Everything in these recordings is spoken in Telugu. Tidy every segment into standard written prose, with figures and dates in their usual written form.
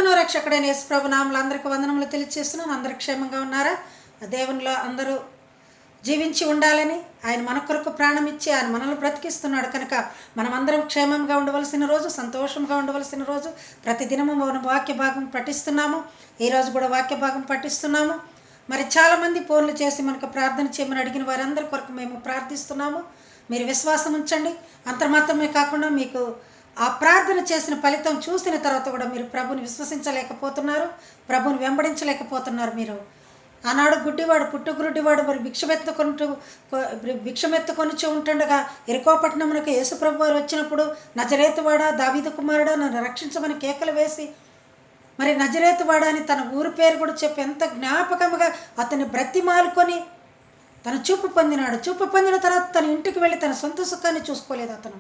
ప్రభువును రక్షకుడైన యేసు ప్రభు నామములో అందరికీ వందనములు తెలియజేస్తున్నాను. అందరూ క్షేమంగా ఉన్నారా? దేవునిలో అందరూ జీవించి ఉండాలని ఆయన మన కొరకు ప్రాణం ఇచ్చి ఆయన మనల్ని బ్రతికిస్తున్నాడు కనుక మనమందరం క్షేమంగా ఉండవలసిన రోజు, సంతోషంగా ఉండవలసిన రోజు. ప్రతిదినము మనం వాక్య భాగం పఠిస్తున్నాము. ఈరోజు కూడా వాక్య భాగం పఠిస్తున్నాము. మరి చాలామంది ఫోన్లు చేసి మనకు ప్రార్థన చేయమని అడిగిన వారందరి కొరకు మేము ప్రార్థిస్తున్నాము. మీరు విశ్వాసం ఉంచండి. అంత మాత్రమే కాకుండా మీకు ఆ ప్రార్థన చేసిన ఫలితం చూసిన తర్వాత కూడా మీరు ప్రభుని విశ్వసించలేకపోతున్నారు, ప్రభుని వెంబడించలేకపోతున్నారు. మీరు ఆనాడు గుడ్డివాడు పుట్టుగురుడ్డివాడు మరి భిక్షమెత్తుకొనిచూ ఉంటుండగా ఎరికో పట్టణమునకు యేసుప్రభు వారు వచ్చినప్పుడు నజరేతువాడా దావీదు కుమారుడా నన్ను రక్షించమని కేకలు వేసి మరి నజరేతువాడా అని తన ఊరి పేరు కూడా చెప్పి ఎంత జ్ఞాపకముగా అతన్ని బ్రతిమాలుకొని తను చూపు పొందినాడు. చూపు పొందిన తర్వాత తన ఇంటికి వెళ్ళి తన సొంత సుఖాన్ని చూసుకోలేదు. అతను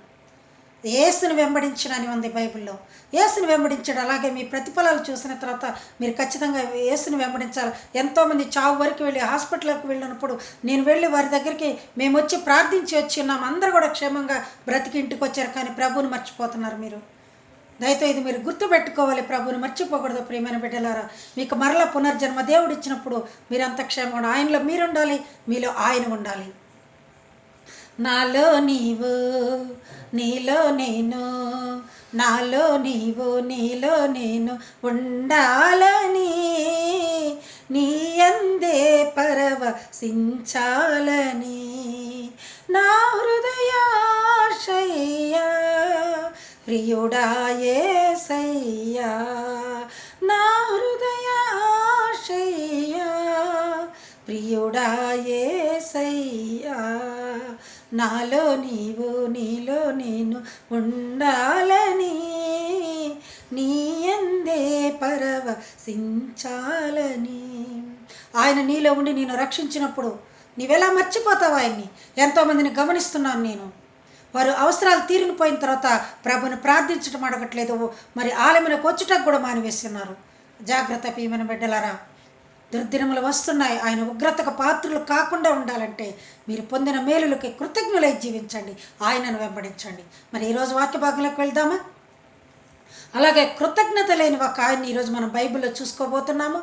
యేసుని వెంబడించడని ఉంది బైబిల్లో. యేసుని వెంబడించాడు. అలాగే మీ ప్రతిఫలాలు చూసిన తర్వాత మీరు ఖచ్చితంగా యేసుని వెంబడించాలి. ఎంతోమంది చావు వరకు వెళ్ళి హాస్పిటల్కి వెళ్ళినప్పుడు నేను వెళ్ళి వారి దగ్గరికి మేము వచ్చి ప్రార్థించి వచ్చి ఉన్నాము, అందరూ కూడా క్షేమంగా బ్రతికి ఇంటికి వచ్చారు. కానీ ప్రభువుని మర్చిపోతున్నారు. మీరు దయతో ఇది మీరు గుర్తుపెట్టుకోవాలి. ప్రభువుని మర్చిపోకూడదు. ప్రియమైన బిడ్డలారా, మీకు మరలా పునర్జన్మ దేవుడు ఇచ్చినప్పుడు మీరంత క్షేమంగా ఆయనలో మీరు ఉండాలి, మీలో ఆయన ఉండాలి. నాలో నీవు నీలో నేను, నాలో నీవు నీలో నేను ఉండాలని, నీ అందే పరవశించాలని నా హృదయాశయ్యా ప్రియుడా యేసయ్యా, నా హృదయాశయ్యా ప్రియుడా యేసయ్యా, నాలో నీవు నీలో నేను ఉండాలని, నీ అందే పరవశించాలని. ఆయన నీలో ఉండి నేను రక్షించినప్పుడు నీవెలా మర్చిపోతావు ఆయన్ని? ఎంతోమందిని గమనిస్తున్నాను నేను. వారు అవసరాలు తీరిపోయిన తర్వాత ప్రభుని ప్రార్థించడం అడగట్లేదు, మరి ఆలయమునకు వచ్చుటకు కూడా మానివేస్తున్నారు. జాగ్రత్త ప్రియమైన బిడ్డలారా, దుర్దినములు వస్తున్నాయి. ఆయన ఉగ్రతకు పాత్రలు కాకుండా ఉండాలంటే మీరు పొందిన మేలులకి కృతజ్ఞులై జీవించండి, ఆయనను వెంబడించండి. మరి ఈరోజు వాక్య భాగంలోకి వెళ్దామా? అలాగే కృతజ్ఞత లేని ఒక ఆయన్ని ఈరోజు మనం బైబిల్లో చూసుకోబోతున్నాము.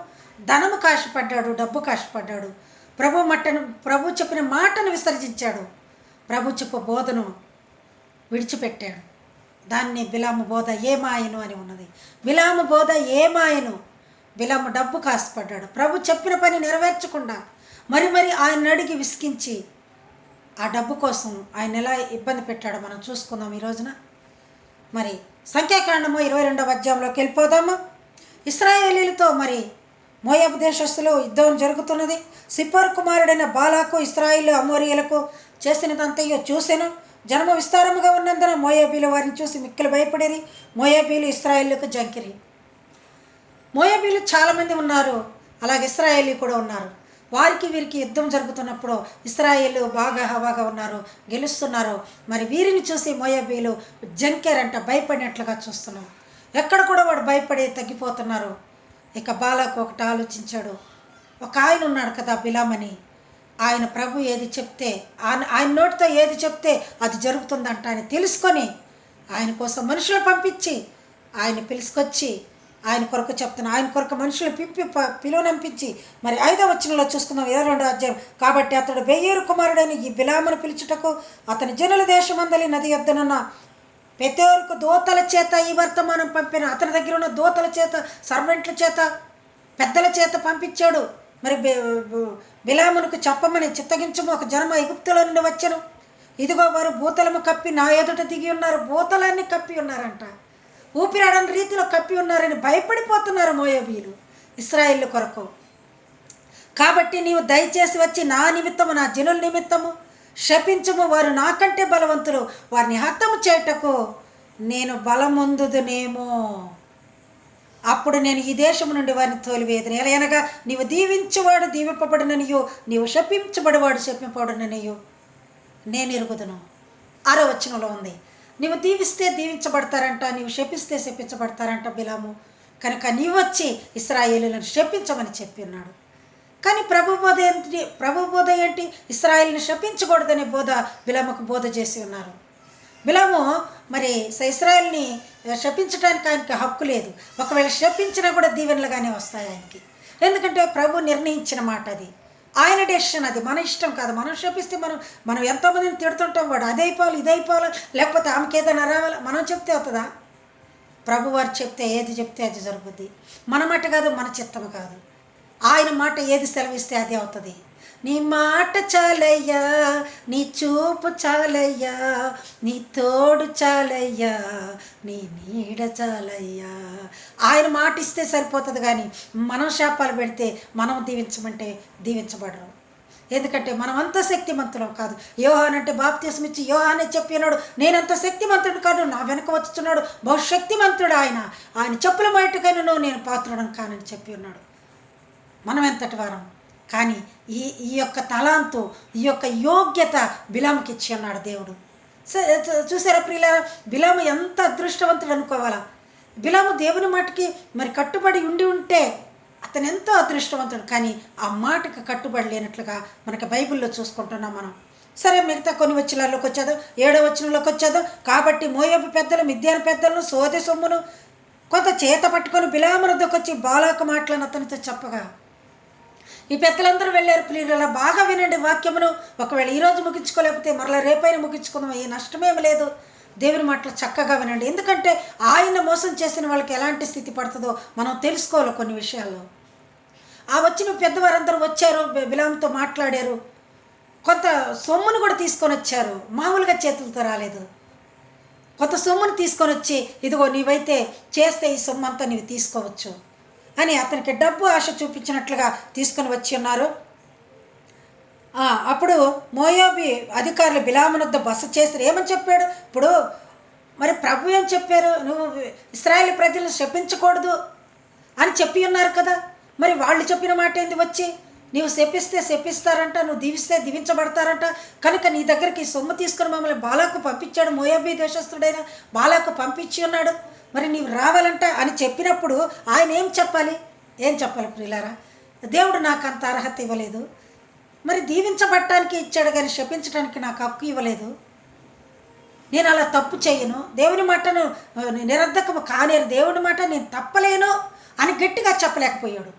ధనము కాశపడ్డాడు, డబ్బు కాశపడ్డాడు. ప్రభు చెప్పిన మాటను విసర్జించాడు. ప్రభు చెప్పు బోధను విడిచిపెట్టాడు. దాన్ని బిలాము బోధ ఏమాయను అని ఉన్నది. బిలాము బోధ ఏమాయను. బిలాము డబ్బు కాశపడ్డాడు. ప్రభు చెప్పిన పని నెరవేర్చకుండా మరి ఆయన అడిగి విసిగించి ఆ డబ్బు కోసం ఆయన ఎలా ఇబ్బంది పెట్టాడో మనం చూసుకుందాం ఈ రోజున. మరి సంఖ్యాకాండము 22వ అధ్యాయంలోకి వెళ్ళిపోదాము. ఇశ్రాయేలీలతో మరి మోయాబు దేశస్తులు యుద్ధం జరుగుతున్నది. సిప్పోరు కుమారుడైన బాలాకు ఇశ్రాయేలు అమోరీయులకు చేసినదంతయో చూసెను. జనము విస్తారముగా ఉన్నందున మోయాబీలు వారిని చూసి మిక్కిలి భయపడేది. మోయాబీలు ఇశ్రాయేలుకు జంకిరి. మోయాబీలు చాలామంది ఉన్నారు, అలాగే ఇశ్రాయేలీ కూడా ఉన్నారు. వారికి వీరికి యుద్ధం జరుగుతున్నప్పుడు ఇశ్రాయేలు బాగా హవాగా ఉన్నారు, గెలుస్తున్నారు. మరి వీరిని చూసి మోయాబీలు జంకేరంట, భయపడినట్లుగా చూస్తున్నాం. ఎక్కడ కూడా వాడు భయపడి తగ్గిపోతున్నారు. ఇక బాలాకు ఒకటి ఆలోచించాడు. ఒక ఆయన ఉన్నాడు కదా బిలామని, ఆయన ప్రభు ఏది చెప్తే ఆయన నోటితో ఏది చెప్తే అది జరుగుతుందంట అని తెలుసుకొని ఆయన కోసం మనుషులు పంపించి ఆయన పిలుచుకొచ్చి ఆయన కొరకు చెప్తున్నా. ఆయన కొరకు మనుషులు పిలువనంపించి మరి 5వ వచనంలో చూసుకుందాం 22వ అధ్యాయం. కాబట్టి అతడు బెయోరు కుమారుడైన ఈ బిలామును పిలుచుటకు అతని జనుల దేశమందలి నది యొద్దనున్న పెతోరుకు దూతల చేత ఈ వర్తమానం పంపిన. అతని దగ్గర ఉన్న దూతల చేత, సర్వెంట్ల చేత, పెద్దల చేత పంపించాడు. మరి బిలామునకు చెప్పమని చిత్తగించము, ఒక జనమ ఎగుప్తులో నుండి వచ్చను. ఇదిగో వారు భూతలము కప్పి నా ఎదుట దిగి ఉన్నారు. భూతలాన్ని కప్పి ఉన్నారంట, ఊపిరాడని రీతిలో కప్పి ఉన్నారని భయపడిపోతున్నారు మోయాబీలు ఇశ్రాయేలు కొరకు. కాబట్టి నీవు దయచేసి వచ్చి నా నిమిత్తము, నా జనుల నిమిత్తము శపించము. వారు నాకంటే బలవంతులు, వారిని హతము చేయుటకు నేను బలమొందుదునేమో. అప్పుడు నేను ఈ దేశము నుండి వారిని తోలివేదను. ఎలా అనగా నీవు దీవించువాడు దీవింపబడుననియో, నీవు శపించబడివాడు శపింపబడుననియో నేను ఎరుగుదును. 6వ వచనంలో ఉంది. నీవు దీవిస్తే దీవించబడతారంట, నీవు శపిస్తే శపించబడతారంట బిలాము. కనుక నీవు వచ్చి ఇశ్రాయేలులను శపించమని చెప్పి ఉన్నాడు. కానీ ప్రభు బోధ ఏంటి? ఇశ్రాయేలును శపించకూడదనే బోధ బిలాముకు బోధ చేసి ఉన్నారు. బిలాము మరి ఇశ్రాయేల్ని శపించడానికి ఆయనకి హక్కు లేదు. ఒకవేళ శపించినా కూడా దీవెనలుగానే వస్తాయి ఆయనకి. ఎందుకంటే ప్రభు నిర్ణయించిన మాట అది, ఆయన డెసిషన్, అది మన ఇష్టం కాదు. మనం శపిస్తే మనం ఎంతోమందిని తిడుతుంటాం, వాడు అదైపోవాలి ఇదైపోవాలి, లేకపోతే ఆమెకి ఏదైనా రావాలి, మనం చెప్తే అవుతుందా? ప్రభు వారు చెప్తే ఏది చెప్తే అది జరుగుద్ది. మన మాట కాదు, మన చిత్తం కాదు, ఆయన మాట ఏది సెలవిస్తే అది అవుతుంది. నీ మాట చాలయ్యా, నీ చూపు చాలయ్యా, నీ తోడు చాలయ్యా, నీ నీడ చాలయ్యా. ఆయన మాట ఇస్తే సరిపోతుంది, కానీ మనం శాపాలు పెడితే మనం దీవించమంటే దీవించబడరు. ఎందుకంటే మనం అంత శక్తిమంతులం కాదు. యోహాన్ అంటే బాప్తిస్మం ఇచ్చి యోహానే చెప్పినాడు, నేనంత శక్తిమంతుడు కాదు, నా వెనక వచ్చుతున్నాడు బహుశక్తిమంతుడు ఆయన చెప్పుల బయటకైనా నేను పాత్రుడం కానని చెప్పి ఉన్నాడు. మనం ఎంతటి వారం, కానీ ఈ యొక్క తలాంతు, ఈ యొక్క యోగ్యత బిలాముకి ఇచ్చి ఉన్నాడు దేవుడు. చూసారా ప్రియులారా, బిలాము ఎంత అదృష్టవంతుడు అనుకోవాలా. బిలాము దేవుని మాటకి మరి కట్టుబడి ఉంటే అతను ఎంతో అదృష్టవంతుడు. కానీ ఆ మాటకి కట్టుబడి లేనట్లుగా మనకి బైబిల్లో చూసుకుంటున్నాం మనం. సరే, మిగతా కొన్ని వచనాల్లోకి వచ్చేదో 7వ వచనంలోకి వచ్చేదో, కాబట్టి మోయాబు పెద్దలు మిద్యాను పెద్దలను సోదె సొమ్మును కొంత చేత పట్టుకొని బిలాము వద్దకు వచ్చి బాలాకు మాటలను అతనితో చెప్పగా, ఈ పెద్దలందరూ వెళ్ళారు. ప్రియులారా, బాగా వినండి వాక్యమును. ఒకవేళ ఈరోజు ముగించుకోలేకపోతే మరలా రేపైనా ముగించుకుందాం, ఏ నష్టమేమి లేదు. దేవుని మాటలు చక్కగా వినండి. ఎందుకంటే ఆయన మోసం చేసిన వాళ్ళకి ఎలాంటి స్థితి పడుతుందో మనం తెలుసుకోవాలి కొన్ని విషయాల్లో. ఆ వచ్చిన పెద్దవారందరూ వచ్చారు, బిలాముతో మాట్లాడారు, కొంత సొమ్మును కూడా తీసుకొని వచ్చారు. మామూలుగా చేతులతో రాలేదు, కొంత సొమ్మును తీసుకొని వచ్చి, ఇదిగో నీవైతే చేస్తే ఈ సొమ్ము అంతా నీవు తీసుకోవచ్చు అని అతనికి డబ్బు ఆశ చూపించినట్లుగా తీసుకొని వచ్చి ఉన్నారు. అప్పుడు మోయాబీ అధికారులు బిలాము వద్ద బస చేస్తారు. ఏమని చెప్పాడు? ఇప్పుడు మరి ప్రభు ఏం చెప్పారు? నువ్వు ఇశ్రాయేలు ప్రజలను శపించకూడదు అని చెప్పి ఉన్నారు కదా. మరి వాళ్ళు చెప్పిన మాట ఏంది? వచ్చి నీవు శపిస్తే శపిస్తారంట, నువ్వు దీవిస్తే దీవించబడతారంట. కనుక నీ దగ్గరికి సొమ్ము తీసుకుని మమ్మల్ని బాలాకు పంపించాడు, మోయాబీ దేశస్థుడైన బాలాకు పంపించి ఉన్నాడు, మరి నీవు రావాలంట అని చెప్పినప్పుడు ఆయన ఏం చెప్పాలి? ప్రియులారా, దేవుడు నాకు అంత అర్హత ఇవ్వలేదు. మరి దీవించబడటానికి ఇచ్చాడు, కానీ శపించడానికి నాకు హక్కు ఇవ్వలేదు. నేను అలా తప్పు చేయను, దేవుని మాటను నిరర్ధకము కానేరు, దేవుని మాట నేను తప్పలేను అని గట్టిగా చెప్పలేకపోయాడు.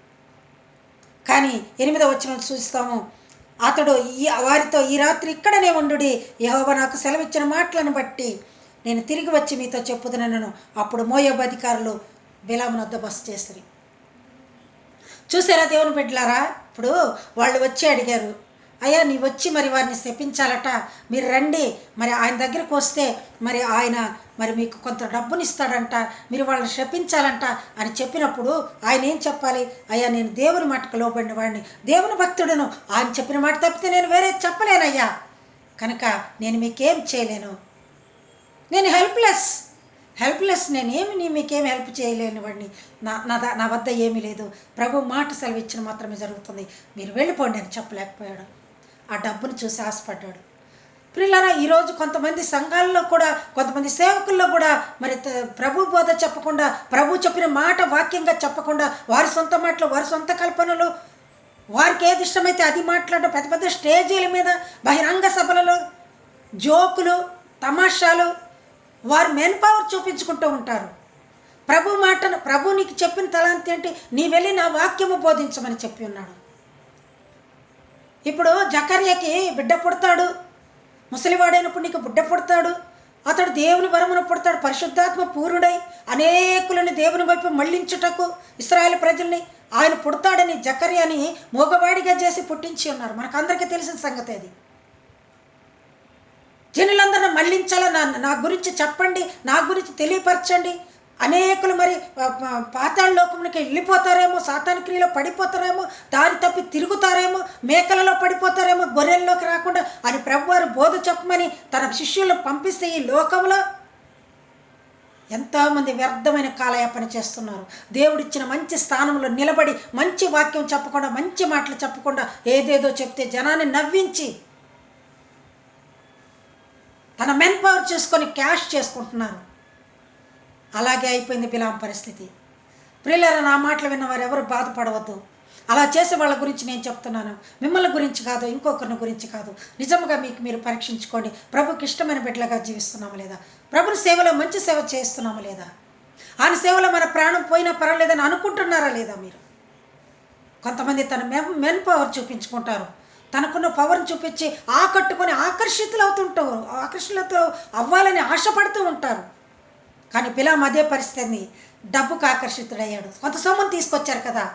కానీ 8వ వచనం చూస్తాము, అతడు వారితో, ఈ రాత్రి ఇక్కడనే ఉండుడి, యెహోవా నాకు సెలవిచ్చిన మాటలను బట్టి నేను తిరిగి వచ్చి మీతో చెప్పుదునను. అప్పుడు మోయాబు అధికారులు బిలాము వద్ద బస చేస్తారు. చూసారా దేవుని బిడ్డలారా, ఇప్పుడు వాళ్ళు వచ్చి అడిగారు, అయ్యా నీ వచ్చి మరి వారిని శపించాలట, మీరు రండి, మరి ఆయన దగ్గరికి వస్తే మరి ఆయన మరి మీకు కొంత డబ్బుని ఇస్తాడంట, మీరు వాళ్ళని శపించాలంట అని చెప్పినప్పుడు ఆయన ఏం చెప్పాలి? అయ్యా నేను దేవుని మాటకు లోబడిన వాడిని, దేవుని భక్తుడును, ఆయన చెప్పిన మాట తప్పితే నేను వేరే చెప్పలేనయ్యా, కనుక నేను మీకేం చేయలేను, నేను హెల్ప్లెస్ నేనేమి మీకేం హెల్ప్ చేయలేని వాడిని, నా వద్ద ఏమీ లేదు, ప్రభు మాట సెలవిచ్చిన మాత్రమే జరుగుతుంది, మీరు వెళ్ళిపోండి అని చెప్పలేకపోయాడు. ఆ డబ్బును చూసి ఆశపడ్డాడు. ప్రియులారా, ఈరోజు కొంతమంది సంఘాల్లో కూడా, కొంతమంది సేవకుల్లో కూడా మరి ప్రభు బోధ చెప్పకుండా, ప్రభు చెప్పిన మాట వాక్యంగా చెప్పకుండా, వారి సొంత మాటలు, వారి సొంత కల్పనలు, వారికి ఏది ఇష్టమైతే అది మాట్లాడడం, పెద్ద పెద్ద స్టేజీల మీద, బహిరంగ సభలలో జోకులు, తమాషాలు, వారు మెన్ పవర్ చూపించుకుంటూ ఉంటారు. ప్రభు నీకు చెప్పిన తలాంతి ఏంటి? నీ వెళ్ళి నా వాక్యము బోధించమని చెప్పి ఉన్నాడు. ఇప్పుడు జకర్యాకి బిడ్డ పుడతాడు, ముసలివాడైనప్పుడు నీకు బిడ్డ పుడతాడు, అతడు దేవుని వరమున పుడతాడు, పరిశుద్ధాత్మ పూర్ణుడై అనేకులను దేవుని వైపు మళ్లించుటకు ఇశ్రాయేలు ప్రజల్ని ఆయన పుడతాడని జకర్యాని మోగవాడిగా చేసి పుట్టించి ఉన్నారు. మనకందరికీ తెలిసిన సంగతి అది. జనులందరూ మళ్ళించాలా, నా గురించి చెప్పండి, నా గురించి తెలియపరచండి. అనేకులు మరి పాతాళ లోకమునికి వెళ్ళిపోతారేమో, సాతాను క్రియలో పడిపోతారేమో, దారి తప్పి తిరుగుతారేమో, మేకలలో పడిపోతారేమో, గొర్రెల్లోకి రాకుండా అని ప్రభువారు బోధ చెప్పమని తన శిష్యులను పంపిస్తే ఈ లోకంలో ఎంతోమంది వ్యర్థమైన కాలయాపన చేస్తున్నారు. దేవుడిచ్చిన మంచి స్థానంలో నిలబడి మంచి వాక్యం చెప్పకుండా, మంచి మాటలు చెప్పకుండా ఏదేదో చెప్తే జనాన్ని నవ్వించి తన మెన్ పవర్ చేసుకొని క్యాష్ చేసుకుంటున్నారు. అలాగే అయిపోయింది బిలాము పరిస్థితి. ప్రియులారా, నా మాటలు విన్న వారు ఎవరు బాధపడవద్దు. అలా చేసే వాళ్ళ గురించి నేను చెప్తున్నాను, మిమ్మల్ని గురించి కాదు, ఇంకొకరిని గురించి కాదు. నిజంగా మీకు మీరు పరీక్షించుకోండి. ప్రభుకి ఇష్టమైన బిడ్డలుగా జీవిస్తున్నామా లేదా? ప్రభుని సేవలో మంచి సేవ చేస్తున్నామా లేదా? ఆయన సేవలో మన ప్రాణం పోయినా పర్వాలేదని అనుకుంటున్నారా లేదా మీరు? కొంతమంది తన మెన్ పవర్ చూపించుకుంటారు, తనకున్న పవర్ని చూపించి ఆకర్షితులు అవ్వాలని ఆశపడుతూ ఉంటారు. కానీ బిలాము అదే పరిస్థితిని, డబ్బుకు ఆకర్షితుడయ్యాడు. కొంత సొమ్మును తీసుకొచ్చారు కదా,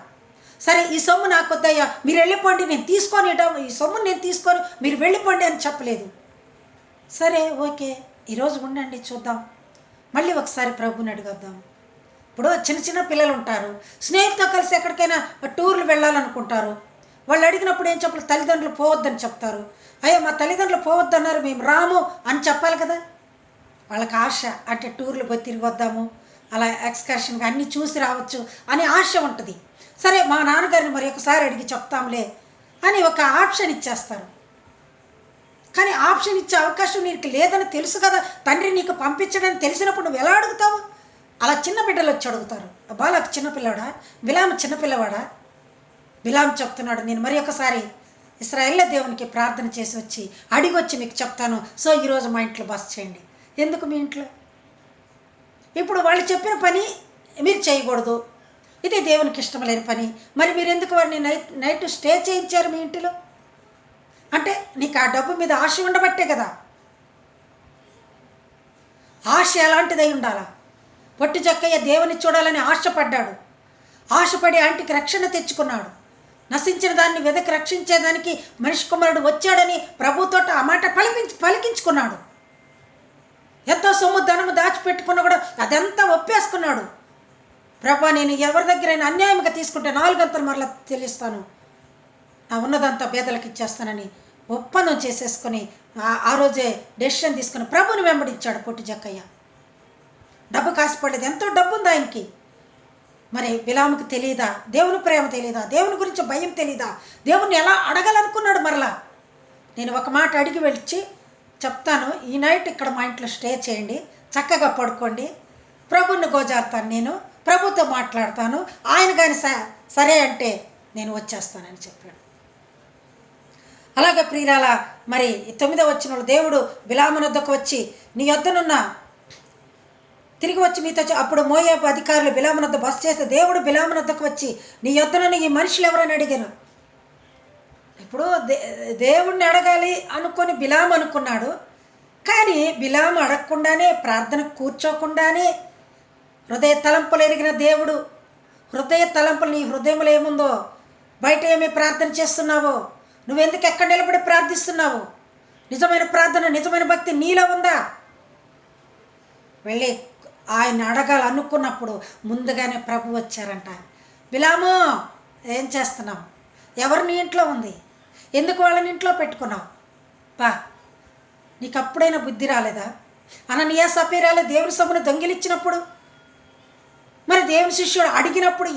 సరే ఈ సొమ్ము నాకు వద్దయ్యా, మీరు వెళ్ళిపోండి, నేను తీసుకొని ఈ సొమ్మును నేను తీసుకొని మీరు వెళ్ళిపోండి అని చెప్పలేదు. సరే ఓకే, ఈరోజు ఉండండి, చూద్దాం, మళ్ళీ ఒకసారి ప్రభుని అడిగొద్దాం. ఇప్పుడు చిన్న చిన్న పిల్లలు ఉంటారు, స్నేహితులతో కలిసి ఎక్కడికైనా టూర్లు వెళ్ళాలనుకుంటారు. వాళ్ళు అడిగినప్పుడు ఏం చెప్పాలి? తల్లిదండ్రులు పోవద్దని చెప్తారు. అయ్యో మా తల్లిదండ్రులు పోవద్దన్నారు, మేము రాము అని చెప్పాలి కదా. వాళ్ళకి ఆశ, అంటే టూర్లు పోయి తిరిగి వద్దాము, అలా ఎక్స్కర్షన్గా అన్నీ చూసి రావచ్చు అనే ఆశ ఉంటుంది. సరే మా నాన్నగారిని మరి ఒకసారి అడిగి చెప్తాంలే అని ఒక ఆప్షన్ ఇచ్చేస్తారు. కానీ ఆప్షన్ ఇచ్చే అవకాశం నీకు లేదని తెలుసు కదా, తండ్రి నీకు పంపించడని తెలిసినప్పుడు నువ్వు ఎలా అడుగుతావు? అలా చిన్న బిడ్డలు వచ్చి అడుగుతారు. బాలకు చిన్నపిల్లవాడా, బిలాము చిన్నపిల్లవాడా? బిలాము చెప్తున్నాడు, నేను మరి ఒకసారి ఇశ్రాయేలు దేవునికి ప్రార్థన చేసి వచ్చి అడిగి వచ్చి మీకు చెప్తాను. సో ఈరోజు మా ఇంట్లో బస చేయండి. ఎందుకు మీ ఇంట్లో? ఇప్పుడు వాళ్ళు చెప్పిన పని మీరు చేయకూడదు, ఇది దేవునికి ఇష్టం లేని పని. మరి మీరు ఎందుకు వాడిని నైట్ స్టే చేయించారు మీ ఇంటిలో? అంటే నీకు ఆ డబ్బు మీద ఆశ ఉండబట్టే కదా. ఆశ ఎలాంటిదై ఉండాలా? పొట్టి జక్కయ్య దేవుని చూడాలని ఆశపడ్డాడు. ఆశపడి ఆంటికి రక్షణ తెచ్చుకున్నాడు. నశించిన దాన్ని వెదకి రక్షించేదానికి మనిషి కుమారుడు వచ్చాడని ప్రభుతోట ఆ మాట పలికించుకున్నాడు. ఎంతో సొమ్ము ధనము దాచిపెట్టుకున్నా కూడా అదంతా ఒప్పేసుకున్నాడు. ప్రభా, నేను ఎవరి దగ్గరైనా అన్యాయంగా తీసుకుంటే 4 గంటలు మరలా తెలుస్తాను, నా ఉన్నదంతా పేదలకు ఇచ్చేస్తానని ఒప్పందం చేసేసుకొని ఆ రోజే డెసిషన్ తీసుకుని ప్రభుని వెంబడించాడు పొట్టి జక్కయ్య. డబ్బు కాసిపడలేదు, ఎంతో డబ్బు ఉంది ఆయనకి. మరి బిలాముకి తెలియదా దేవుని ప్రేమ? తెలియదా దేవుని గురించి భయం? తెలియదా దేవుణ్ణి ఎలా అడగాలనుకున్నాడు? మరలా నేను ఒక మాట అడిగి వెళ్ళి చెప్తాను, ఈ నైట్ ఇక్కడ మా ఇంట్లో స్టే చేయండి, చక్కగా పడుకోండి, ప్రభుని గోజారుతాను, నేను ప్రభుతో మాట్లాడతాను, ఆయన కానీ సరే అంటే నేను వచ్చేస్తానని చెప్పాడు. అలాగే ప్రియురాల, మరి 9వ వచనంలో దేవుడు బిలాము వద్దకు వచ్చి, నీ యొద్దనున్న తిరిగి వచ్చి మీతో అప్పుడు మోయాబు అధికారులు బిలాము వద్ద బస చేస్తే దేవుడు బిలాము వద్దకు వచ్చి, నీ యొద్దనున్న ఈ మనుషులు ఎవరని అడిగాను. ఇప్పుడు దేవుణ్ణి అడగాలి అనుకొని బిలాము అనుకున్నాడు. కానీ బిలాము అడగకుండానే, ప్రార్థన కూర్చోకుండానే, హృదయ తలంపులు ఎరిగిన దేవుడు, హృదయ తలంపులు, నీ హృదయంలో ఏముందో, బయట ఏమి ప్రార్థన చేస్తున్నావో, నువ్వెందుకు ఎక్కడ నిలబడి ప్రార్థిస్తున్నావు, నిజమైన ప్రార్థన, నిజమైన భక్తి నీలో ఉందా? వెళ్ళి ఆయన అడగాలనుకున్నప్పుడు ముందుగానే ప్రభు వచ్చారంట. బిలాము, ఏం చేస్తున్నావు? ఎవరిని ఇంట్లో ఉంది? ఎందుకు వాళ్ళని ఇంట్లో పెట్టుకున్నావు? బా, నీకు అప్పుడైనా బుద్ధి రాలేదా? అననీయ సఫీరాలు దేవుని సొమ్మును దొంగిలించినప్పుడు, మరి దేవుని శిష్యుడు అడిగినప్పుడు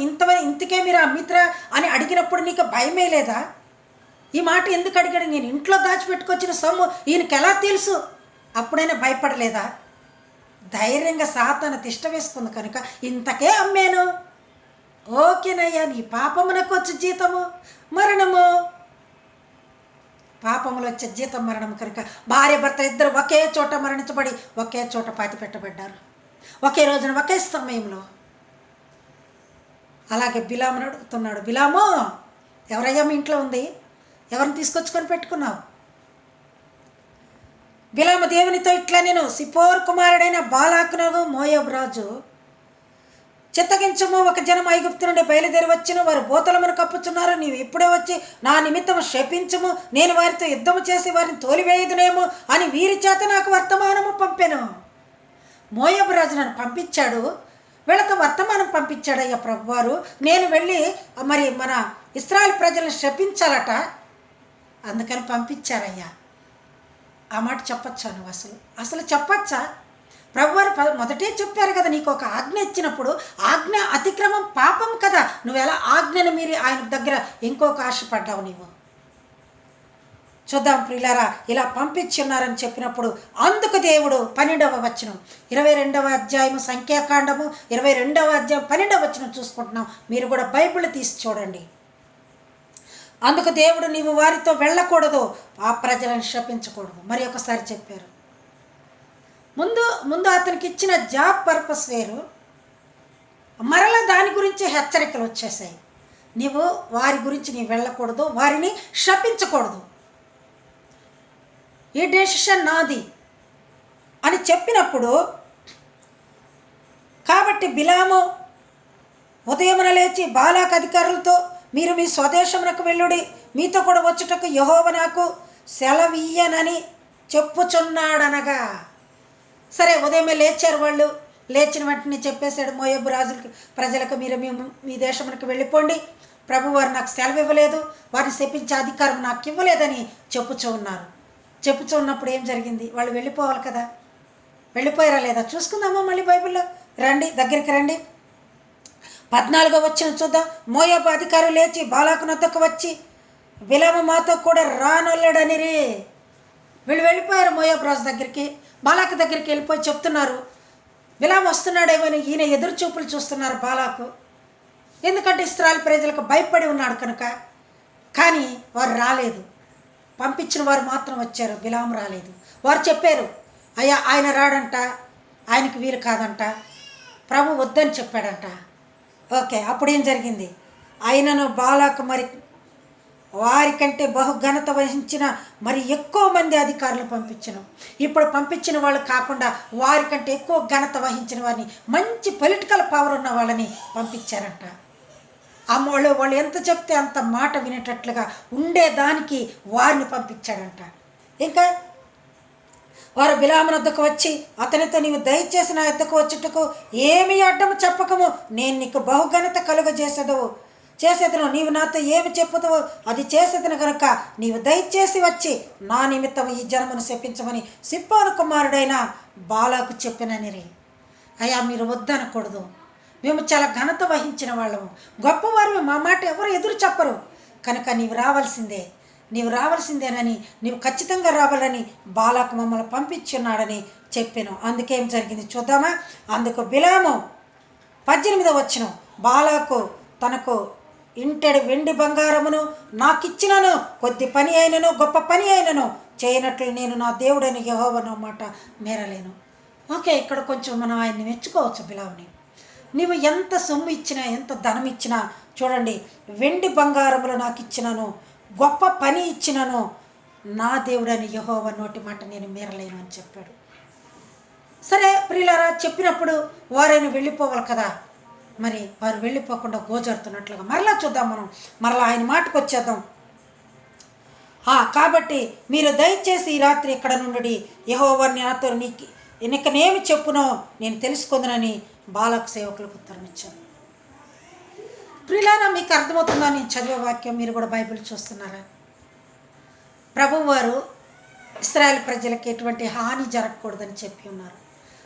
ఇంతకే మీరు అమ్మిత్రా అని అడిగినప్పుడు నీకు భయమే లేదా? ఈ మాట ఎందుకు అడిగాడు? నేను ఇంట్లో దాచిపెట్టుకొచ్చిన సొమ్ము ఈయనకి ఎలా తెలుసు? అప్పుడైనా భయపడలేదా? ధైర్యంగా సాతాను తిష్ట వేసుకుంది కనుక ఇంతకే అమ్మాను. ఓకేనయ్యా, నీ పాపమునకు వచ్చే జీతము మరణము. పాపములు వచ్చే జీతం మరణం కనుక భార్య భర్త ఇద్దరు ఒకే చోట మరణించబడి ఒకే చోట పాతి పెట్టబడ్డారు, ఒకే రోజున ఒకే సమయంలో. అలాగే బిలామును అడుగుతున్నాడు, బిలాము, ఎవరయ్యా మీ ఇంట్లో ఉంది? ఎవరిని తీసుకొచ్చుకొని పెట్టుకున్నావు? బిలాము దేవునితో ఇట్లా, నేను సిపోర్ కుమారుడైన బాలాకునగు మోయాబు రాజు చిత్తగించము, ఒక జనం ఐగుప్తు నుండి బయలుదేరి వచ్చిన వారు భూతలమును కప్పుచున్నారు, నీవు ఇప్పుడే వచ్చి నా నిమిత్తము శపించము, నేను వారితో యుద్ధము చేసి వారిని తోలివేయదునేమో అని వీరి చేత నాకు వర్తమానము పంపెను. మోయాబు రాజు నన్ను పంపించాడు, వీళ్ళతో వర్తమానం పంపించాడయ్యా ప్రభువారు. నేను వెళ్ళి మరి మన ఇశ్రాయేలు ప్రజలను శపించాలట, అందుకని పంపించారయ్యా. ఆ మాట చెప్పచ్చా నువ్వు? అసలు చెప్పచ్చా? ప్రభువారు మొదటే చెప్పారు కదా, నీకు ఒక ఆజ్ఞ ఇచ్చినప్పుడు ఆజ్ఞ అతిక్రమం పాపం కదా. నువ్వు ఎలా ఆజ్ఞను మీరి ఆయన దగ్గర ఇంకొక ఆశపడ్డావు నీవు? చూద్దాం ప్రియులారా, ఇలా పంపించున్నారని చెప్పినప్పుడు అందుకు దేవుడు 12వ వచనం 22వ అధ్యాయము సంఖ్యాకాండము 22వ అధ్యాయం 12వ వచనం చూసుకుంటున్నాం. మీరు కూడా బైబిల్ తీసి చూడండి. అందుకు దేవుడు నీవు వారితో వెళ్ళకూడదు, ఆ ప్రజలను శపించకూడదు. మరి ఒకసారి చెప్పారు. ముందు ముందు అతనికి ఇచ్చిన జాబ్ పర్పస్ వేరు, మరలా దాని గురించి హెచ్చరికలు వచ్చేసాయి. నీవు వారి గురించి నీవు వెళ్ళకూడదు, వారిని శపించకూడదు, ఈ డెసిషన్ నాది అని చెప్పినప్పుడు, కాబట్టి బిలాము ఉదయమున లేచి బాలాకు అధికారులతో, మీరు మీ స్వదేశమునకు వెళ్ళుడి, మీతో కూడా వచ్చుటకు యెహోవా నాకు సెలవియ్యనని చెప్పుచున్నాడనగా. సరే, ఉదయమే లేచారు వాళ్ళు. లేచిన వెంటనే చెప్పేశాడు మోయాబు రాజులకి, ప్రజలకు, మీరు మీ దేశమునకు వెళ్ళిపోండి, ప్రభువారు నాకు సెలవు ఇవ్వలేదు, వారిని శపించే అధికారం నాకు ఇవ్వలేదని చెప్పుచూ ఉన్నారు. చెప్పుచూ ఉన్నప్పుడు ఏం జరిగింది? వాళ్ళు వెళ్ళిపోవాలి కదా, వెళ్ళిపోయారా లేదా చూసుకుందామా మళ్ళీ బైబిల్లో. రండి, దగ్గరికి రండి. 14వ వచనం చూద్దాం. మోయాబు అధికారులు లేచి బాలాకు నద్దకు వచ్చి, బిలాము మాతో కూడా రానొల్లడనిరి. వీళ్ళు వెళ్ళిపోయారు మోయాబు రాజు దగ్గరికి, బాలాకు దగ్గరికి వెళ్ళిపోయి చెప్తున్నారు, బిలాము వస్తున్నాడేమని ఈయన ఎదురు చూపులు చూస్తున్నారు బాలాకు. ఎందుకంటే ఇశ్రాయేలు ప్రజలకు భయపడి ఉన్నాడు కనుక. కానీ వారు రాలేదు, పంపించిన వారు మాత్రం వచ్చారు, బిలాము రాలేదు. వారు చెప్పారు, అయ్యా ఆయన రాడంట, ఆయనకి వీలు కాదంట, ప్రభు వద్దని చెప్పాడంట. ఓకే, అప్పుడు ఏం జరిగింది? ఆయనను బాలాకు మరి వారికంటే బహుఘనత వహించిన మరి ఎక్కువ మంది అధికారులు పంపించను. ఇప్పుడు పంపించిన వాళ్ళు కాకుండా వారికంటే ఎక్కువ ఘనత వహించిన వారిని, మంచి పొలిటికల్ పవర్ ఉన్న వాళ్ళని పంపించారంట. వాళ్ళు ఎంత చెప్తే అంత మాట వినేటట్లుగా ఉండేదానికి వారిని పంపించాడంట. ఇంకా వారు బిలాము వద్దకు వచ్చి అతనితో, నీవు దయచేసి నా వద్దకు వచ్చుటకు ఏమి అడ్డము చెప్పకము, నేను నీకు బహుఘనత చేసేదను, నీవు నాతో ఏమి చెప్పుతావో అది చేసేదను కనుక నీవు దయచేసి వచ్చి నా నిమిత్తం ఈ జనమును శపించమని సిప్పోను కుమారుడైన బాలాకు చెప్పిననిరి. అయ్యా, మీరు వద్దనకూడదు, మేము చాలా ఘనత వహించిన వాళ్ళము, గొప్పవారు, మా మాట ఎవరు ఎదురు చెప్పరు, కనుక నీవు రావాల్సిందేనని, నీవు ఖచ్చితంగా రావాలని బాలాకు మమ్మల్ని పంపించున్నాడని చెప్పాను. అందుకేం జరిగింది చూద్దామా. అందుకు బిలాము 18వ వచనం, బాలాకు తనకు ఇంటెడు వెండి బంగారమును నాకిచ్చినను, కొద్ది పని అయినను గొప్ప పని అయినను చేయనట్లు నేను నా దేవుడైన యెహోవాను మాట మేరలేను. ఓకే, ఇక్కడ కొంచెం మనం ఆయన్ని మెచ్చుకోవచ్చు. బిలాముని, నీవు ఎంత సొమ్ము ఇచ్చినా, ఎంత ధనం ఇచ్చినా, చూడండి, వెండి బంగారములు నాకు ఇచ్చినను, గొప్ప పని ఇచ్చినను, నా దేవుడైన యెహోవా నోటి మాట నేను మీరలేను అని చెప్పాడు. సరే ప్రియులారా, చెప్పినప్పుడు వారైనా వెళ్ళిపోవాలి కదా, మరి వారు వెళ్ళిపోకుండా గోజారుతున్నట్లుగా మరలా చూద్దాం. మరలా ఆయన మాటకు వచ్చేద్దాం. కాబట్టి మీరు దయచేసి ఈ రాత్రి ఇక్కడ నుండి యెహోవా నాతో నీకనేమి చెప్పునో నేను తెలుసుకుందనని బాలాకు సేవకులకు ఉత్తరం ఇచ్చాను. ప్రియులారా, మీకు అర్థమవుతుందా నేను చదివే వాక్యం? మీరు కూడా బైబిల్ చూస్తున్నారా? ప్రభువారు ఇశ్రాయేలు ప్రజలకు ఎటువంటి హాని జరగకూడదని చెప్పి ఉన్నారు.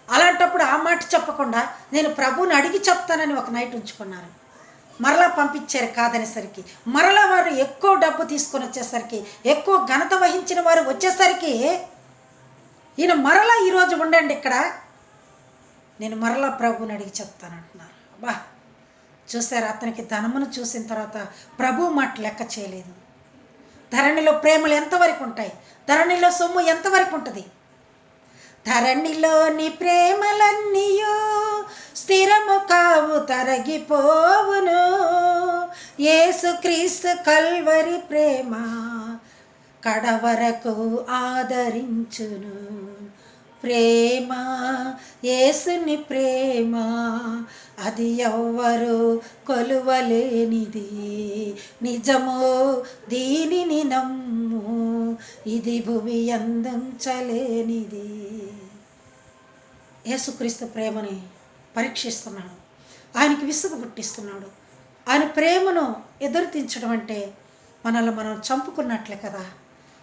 అలాంటప్పుడు ఆ మాట చెప్పకుండా నేను ప్రభువుని అడిగి చెప్తానని ఒక నైట్ ఉంచుకున్నారు. మరలా పంపించారు కాదనేసరికి, మరలా వారు ఎక్కువ డబ్బు తీసుకొని వచ్చేసరికి, ఎక్కువ ఘనత వహించిన వారు వచ్చేసరికి, ఈయన మరలా ఈరోజు ఉండండి ఇక్కడ, నేను మరలా ప్రభువుని అడిగి చెప్తానంటున్నారు. బా, చూసారు, అతనికి ధనమును చూసిన తర్వాత ప్రభు మాట లెక్క చేయలేదు. ధరణిలో ప్రేమలు ఎంతవరకు ఉంటాయి? ధరణిలో సొమ్ము ఎంతవరకు ఉంటుంది? ధరణిలోని ప్రేమలన్నీయో స్థిరము కావు, తరగిపోవును. యేసుక్రీస్తు కల్వరి ప్రేమ కడవరకు ఆదరించును. ప్రేమ, యేసుని ప్రేమ, అది ఎవ్వరు కొలువలేనిది, నిజము దీనిని నమ్ము, ఇది భువి అందించలేనిది. యేసుక్రీస్తు ప్రేమని పరీక్షిస్తున్నాడు, ఆయనకి విసుగు పుట్టిస్తున్నాడు. ఆయన ప్రేమను ఎదురుతించడం అంటే మనల్ని మనం చంపుకున్నట్లే కదా.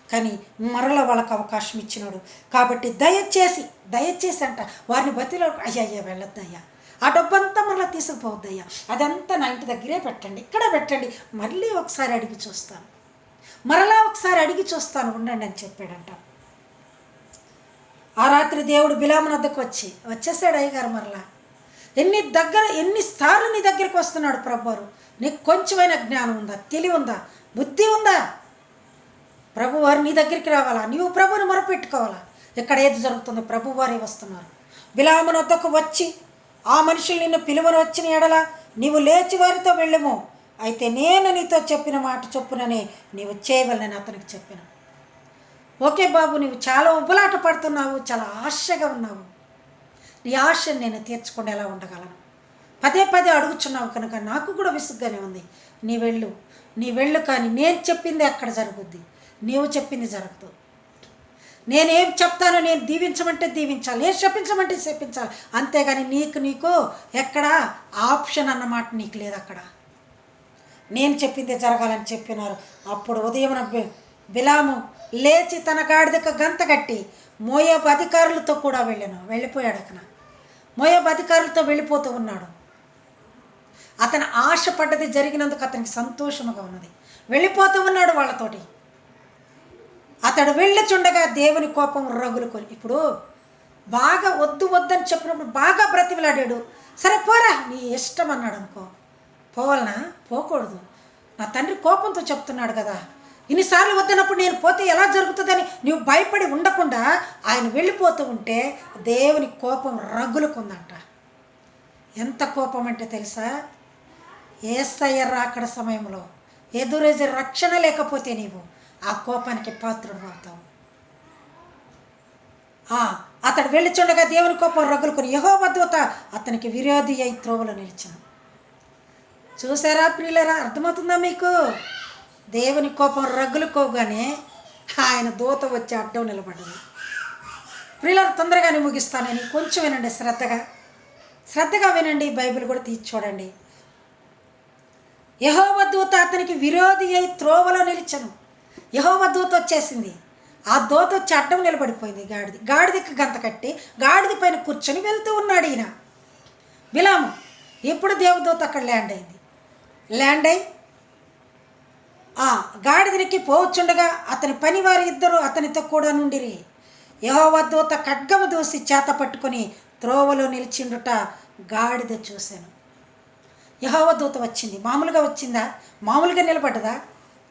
కానీ మరల వాళ్ళకు అవకాశం ఇచ్చినాడు. కాబట్టి దయచేసి అంట వారిని బతిలో, అయ్యా వెళ్ళొద్దయ్యా, ఆ డబ్బంతా మళ్ళీ తీసుకుపోవద్దయ్యా, అదంతా నా ఇంటి దగ్గరే పెట్టండి, ఇక్కడ పెట్టండి, మళ్ళీ ఒకసారి అడిగి చూస్తాను, మరలా ఒకసారి అడిగి చూస్తాను, ఉండండి అని చెప్పాడంట. ఆ రాత్రి దేవుడు బిలాము వద్దకు వచ్చేసాడు. అయ్యగారు మరలా ఎన్నిసార్లు నీ దగ్గరికి వస్తున్నాడు ప్రభువారు. నీకు కొంచెమైనా జ్ఞానం ఉందా, తెలివి ఉందా? బుద్ధి ఉందా? ప్రభువారు నీ దగ్గరికి రావాలా, నీవు ప్రభుని మొరపెట్టుకోవాలా. ఇక్కడ ఏది జరుగుతుందో ప్రభువారే వస్తున్నారు. బిలామును వద్దకు వచ్చి ఆ మనుషులు నిన్ను పిలువను వచ్చిన ఎడల నీవు లేచి వారితో వెళ్ళము, అయితే నేను నీతో చెప్పిన మాట చొప్పుననే నీవు చేయవలనని అతనికి చెప్పాను. ఓకే బాబు, నీవు చాలా ఉబ్బలాట పడుతున్నావు, చాలా ఆశగా ఉన్నావు, నీ ఆశను నేను తీర్చకుండా ఎలా ఉండగలను? పదే పదే అడుగుచున్నావు కనుక నాకు కూడా విసుగ్గానే ఉంది. నీ వెళ్ళు, కానీ నేను చెప్పింది అక్కడ జరుగుద్ది, నీవు చెప్పింది జరగదు. నేనేం చెప్తానో, నేను దీవించమంటే దీవించాలి, నేను శపించమంటే శపించాలి, అంతేగాని నీకు ఎక్కడ ఆప్షన్ అన్నమాట నీకు లేదు. అక్కడ నేను చెప్పిందే జరగాలని చెప్పినారు. అప్పుడు ఉదయం బిలాము లేచి తన గాడిదకు గంత కట్టి మోయాబు అధికారులతో కూడా వెళ్ళిపోయాడు. అక్కడ మోయాబు అధికారులతో వెళ్ళిపోతూ ఉన్నాడు. అతను ఆశపడ్డది జరిగినందుకు అతనికి సంతోషముగా ఉన్నది. వెళ్ళిపోతూ ఉన్నాడు వాళ్ళతోటి. అతడు వెళ్ళుచుండగా దేవుని కోపం రగులుకొని, ఇప్పుడు బాగా వద్దని చెప్పినప్పుడు బాగా బ్రతిమలాడాడు. సరే పోరా, నీ ఇష్టం అన్నాడు అనుకో, పోవాలనా? పోకూడదు. నా తండ్రి కోపంతో చెప్తున్నాడు కదా, ఇన్నిసార్లు వద్దనప్పుడు నేను పోతే ఎలా జరుగుతుందని నువ్వు భయపడి ఉండకుండా ఆయన వెళ్ళిపోతూ ఉంటే దేవుని కోపం రగులుకుందంట. ఎంత కోపం అంటే తెలుసా? యేసయ్య రాకడ సమయంలో ఎదురేజే రక్షణ లేకపోతే నీవు ఆ కోపానికి పాత్రుడు అవుతావు. అతడు వెళ్ళిచుండగా దేవుని కోపం రగులుకొని యెహోవా దూత అతనికి విరోధి అయి త్రోవలో నిలిచాను. చూసారా ప్రియులరా, అర్థమవుతుందా మీకు? దేవుని కోపం రగులుకోగానే ఆయన దూత వచ్చి అడ్డం నిలబడింది. ప్రియులరా, తొందరగానే ముగిస్తానని కొంచెం వినండి, శ్రద్ధగా వినండి, బైబిల్ కూడా తీసి చూడండి. యెహోవా దూత అతనికి విరోధి అయి త్రోవలో నిలిచాను. యెహోవా దూత వచ్చేసింది. ఆ దూత వచ్చి అడ్డం నిలబడిపోయింది. గాడిదకి గంత కట్టి గాడిద పైన కూర్చొని వెళ్తూ ఉన్నాడు ఈయన బిలాము. ఇప్పుడు దేవదూత అక్కడ ల్యాండ్ అయి గాడిదనికి పోవచ్చుండగా అతని పనివారి ఇద్దరు అతనితో కూడా నుండిరి. యెహోవా దూత ఖడ్గము దూసి చేత పట్టుకొని త్రోవలో నిలిచిండుట గాడిద చూశాను. యెహోవా దూత వచ్చింది. మామూలుగా వచ్చిందా? మామూలుగా నిలబడ్డదా?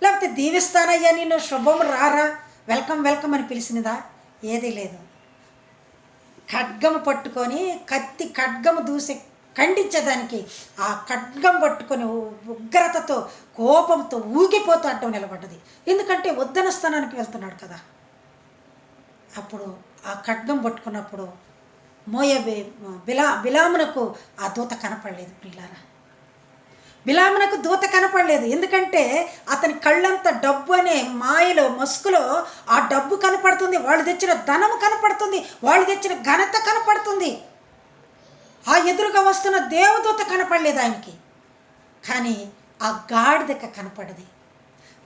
లేకపోతే దీవిస్తానయ్యా నేను శుభము రారా వెల్కమ్ అని పిలిచినదా? ఏదీ లేదు. ఖడ్గము పట్టుకొని ఖడ్గము దూసి ఖండించేదానికి ఆ ఖడ్గం పట్టుకొని ఉగ్రతతో కోపంతో ఊగిపోతూ అడ్డం నిలబడ్డది. ఎందుకంటే వద్దన స్థానానికి వెళ్తున్నాడు కదా. అప్పుడు ఆ ఖడ్గం పట్టుకున్నప్పుడు బిలామునకు ఆ దూత కనపడలేదు. ప్రియులారా, బిలామునకు దూత కనపడలేదు. ఎందుకంటే అతని కళ్ళంతా డబ్బు అనే మాయలో మస్కులో ఆ డబ్బు కనపడుతుంది, వాళ్ళు తెచ్చిన ధనము కనపడుతుంది, వాళ్ళు తెచ్చిన ఘనత కనపడుతుంది. ఆ ఎదురుగా వస్తున్న దేవదూత కనపడలేదు ఆయనకి. కానీ ఆ గాడిదకు కనపడది.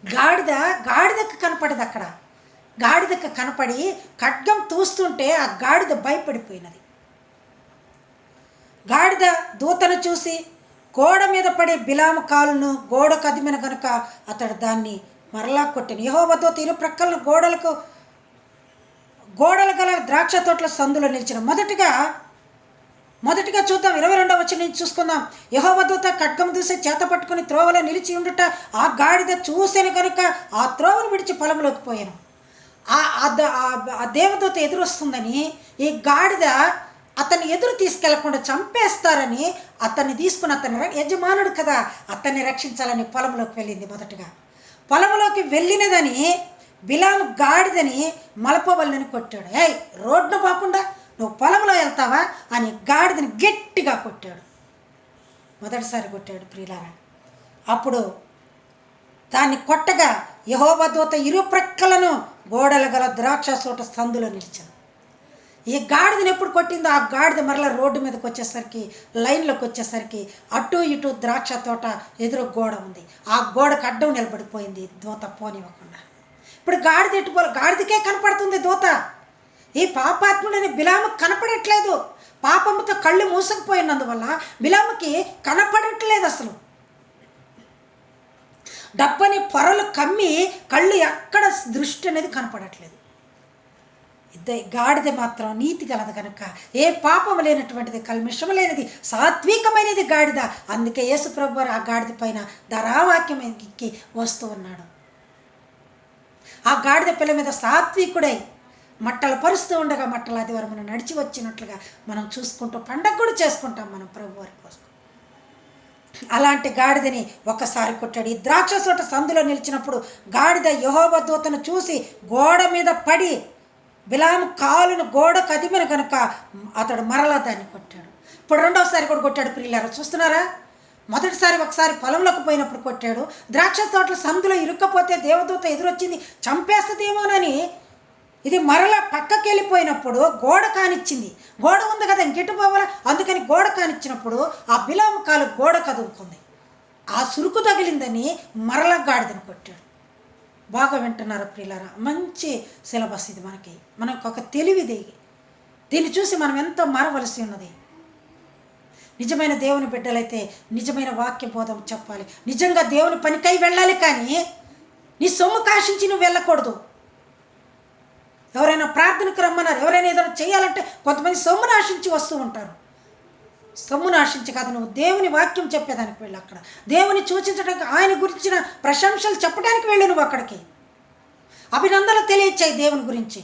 గాడిదకు కనపడదు. అక్కడ గాడిదకు కనపడి ఖడ్గం తూస్తుంటే ఆ గాడిద భయపడిపోయినది. గాడిద దూతను చూసి గోడ మీద పడి బిలాము కాలును గోడ కదిమిన గనుక అతడు దాన్ని మరలా కొట్టాను. యెహోవా దూత ఇరు ప్రక్కలను గోడలు గల ద్రాక్ష తోటల సందులో నిలిచిన. మొదటిగా చూద్దాం, 22వ వచనం నుంచి చూసుకుందాం. యెహోవా దూత ఖడ్గము దూసి చేత పట్టుకుని త్రోవలో నిలిచి ఉండుట ఆ గాడిద చూసాను కనుక ఆ త్రోవను విడిచి పొలంలోకి పోయాను. ఆ దేవదూత ఎదురు వస్తుందని ఈ గాడిద అతన్ని ఎదురు తీసుకెళ్లకుండా చంపేస్తారని అతన్ని తీసుకుని అతని యజమానుడు కదా అతన్ని రక్షించాలని పొలంలోకి వెళ్ళింది. మొదటగా పొలంలోకి వెళ్ళినదని బిలాము గాడిదని మలపవల్లని కొట్టాడు. రోడ్డు పోకుండా నువ్వు పొలంలో వెళ్తావా అని గాడిదని గట్టిగా కొట్టాడు. మొదటిసారి కొట్టాడు ప్రియులారా. అప్పుడు దాన్ని కొట్టగా యెహోవా దూత ఇరు ప్రక్కలను గోడలు గల ద్రాక్ష తోట సందులో నిలిచాను. ఈ గాడిదని ఎప్పుడు కొట్టిందో ఆ గాడిద మరలా రోడ్డు మీదకి వచ్చేసరికి, లైన్లోకి వచ్చేసరికి అటు ఇటు ద్రాక్ష తోట ఎదురు గోడ ఉంది. ఆ గోడకు అడ్డం నిలబడిపోయింది దూత పోనివ్వకుండా. ఇప్పుడు గాడిద గాడిదకే కనపడుతుంది దూత. ఈ పాపాత్ముడని బిలాముకి కనపడట్లేదు. పాపముతో కళ్ళు మూసుకుపోయినందువల్ల బిలాముకి కనపడట్లేదు. అసలు డబ్బని పొరలు కమ్మి కళ్ళు ఎక్కడ దృష్టి అనేది కనపడట్లేదు. గాడిద మాత్రం నీతి గలదు కనుక ఏ పాపము లేనటువంటిది, కల్మిషము లేనిది, సాత్వికమైనది గాడిద. అందుకే యేసు ప్రభువారు ఆ గాడిద పైన ధారావాక్యం ఎక్కి వస్తూ ఉన్నాడు. ఆ గాడిద పిల్ల మీద సాత్వికుడై మట్టలు పరుస్తూ ఉండగా మట్టల ఆదివారం మనం నడిచి వచ్చినట్లుగా మనం చూసుకుంటూ పండగ కూడా చేసుకుంటాం మనం ప్రభు వారి కోసం. అలాంటి గాడిదని ఒక్కసారి కొట్టాడు. ఈ ద్రాక్ష తోట సందులో నిలిచినప్పుడు గాడిద యెహోవా దూతను చూసి గోడ మీద పడి బిలాము కాలును గోడ కదిమిన కనుక అతడు మరలా దాన్ని కొట్టాడు. ఇప్పుడు రెండవసారి కూడా కొట్టాడు. ప్రియులారా చూస్తున్నారా? మొదటిసారి ఒకసారి పొలంలోకి పోయినప్పుడు కొట్టాడు. ద్రాక్ష తోటల సందులో ఇరుక్కపోతే దేవదూత ఎదురొచ్చింది చంపేస్తుందేమోనని ఇది మరలా పక్కకి వెళ్ళిపోయినప్పుడు గోడ కానిచ్చింది. గోడ ఉంది కదా ఇంకెటు పోవాలా, అందుకని గోడ కానిచ్చినప్పుడు ఆ బిలాము కాలు గోడ కదులుకుంది. ఆ సురుకు తగిలిందని మరలా గాడిదను కొట్టాడు. బాగా వింటున్నారు ప్రియులారా? మంచి సిలబస్ ఇది మనకు ఒక తెలివిది. దీన్ని చూసి మనం ఎంతో మారవలసి ఉన్నది. నిజమైన దేవుని బిడ్డలైతే నిజమైన వాక్య బోధం చెప్పాలి. నిజంగా దేవుని పనికై వెళ్ళాలి, కానీ నీ సొమ్ము కాశించి నువ్వు వెళ్ళకూడదు. ఎవరైనా ప్రార్థనకు రమ్మన్నారు, ఎవరైనా ఏదైనా చేయాలంటే కొంతమంది సొమ్మును ఆశించి వస్తూ ఉంటారు. సొమ్మును ఆశించి కాదు, నువ్వు దేవుని వాక్యం చెప్పేదానికి వెళ్ళి అక్కడ దేవుని సూచించడానికి, ఆయన గురించిన ప్రశంసలు చెప్పడానికి వెళ్ళి నువ్వు అక్కడికి అభినందనలు తెలియచేయి దేవుని గురించి.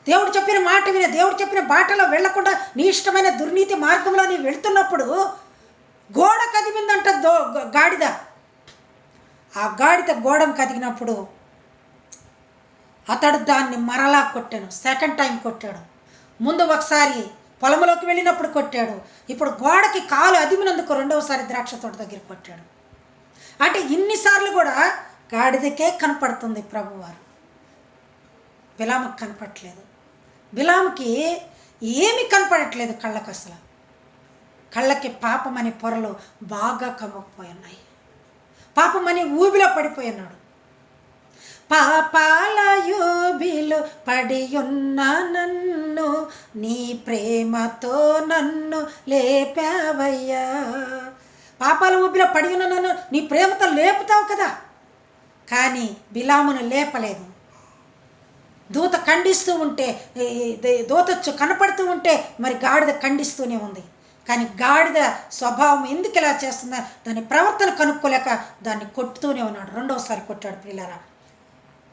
దేవుడు చెప్పిన మాట విని దేవుడు చెప్పిన బాటలో వెళ్లకుండా నీ ఇష్టమైన దుర్నీతి మార్గంలో నీవు వెళ్తున్నప్పుడు గోడ కదిమిందంట గాడిద. ఆ గాడిద గోడం కదిగినప్పుడు అతడు దాన్ని మరలా కొట్టాను. సెకండ్ టైం కొట్టాడు. ముందు ఒకసారి పొలంలోకి వెళ్ళినప్పుడు కొట్టాడు. ఇప్పుడు గోడకి కాలు అదిమినందుకు రెండవసారి ద్రాక్ష తోట దగ్గర కొట్టాడు. అంటే ఇన్నిసార్లు కూడా గాడిదకే కనపడుతుంది ప్రభువారు, బిలాముకి కనపడట్లేదు. బిలాముకి ఏమి కనపడట్లేదు కళ్ళకి. అసలు కళ్ళకి పాపమని పొరలు బాగా కమ్మకపోయి ఉన్నాయి. పాపమని ఊబిలో పడిపోయి ఉన్నాడు. పాపాల యూబిలో పడి ఉన్న నన్ను నీ ప్రేమతో నన్ను లేపావయ్యా. పాపాల ఊబిలో పడి ఉన్న నన్ను నీ ప్రేమతో లేపుతావు కదా, కానీ బిలామును లేపలేదు. దూత ఖండిస్తూ ఉంటే, దూత కనపడుతూ ఉంటే మరి గాడిద ఖండిస్తూనే ఉంది. కానీ గాడిద స్వభావం ఎందుకు ఇలా చేస్తుందా, దాని ప్రవర్తన కనుక్కోలేక దాన్ని కొట్టుతూనే ఉన్నాడు. రెండవసారి కొట్టాడు ప్రియులారా.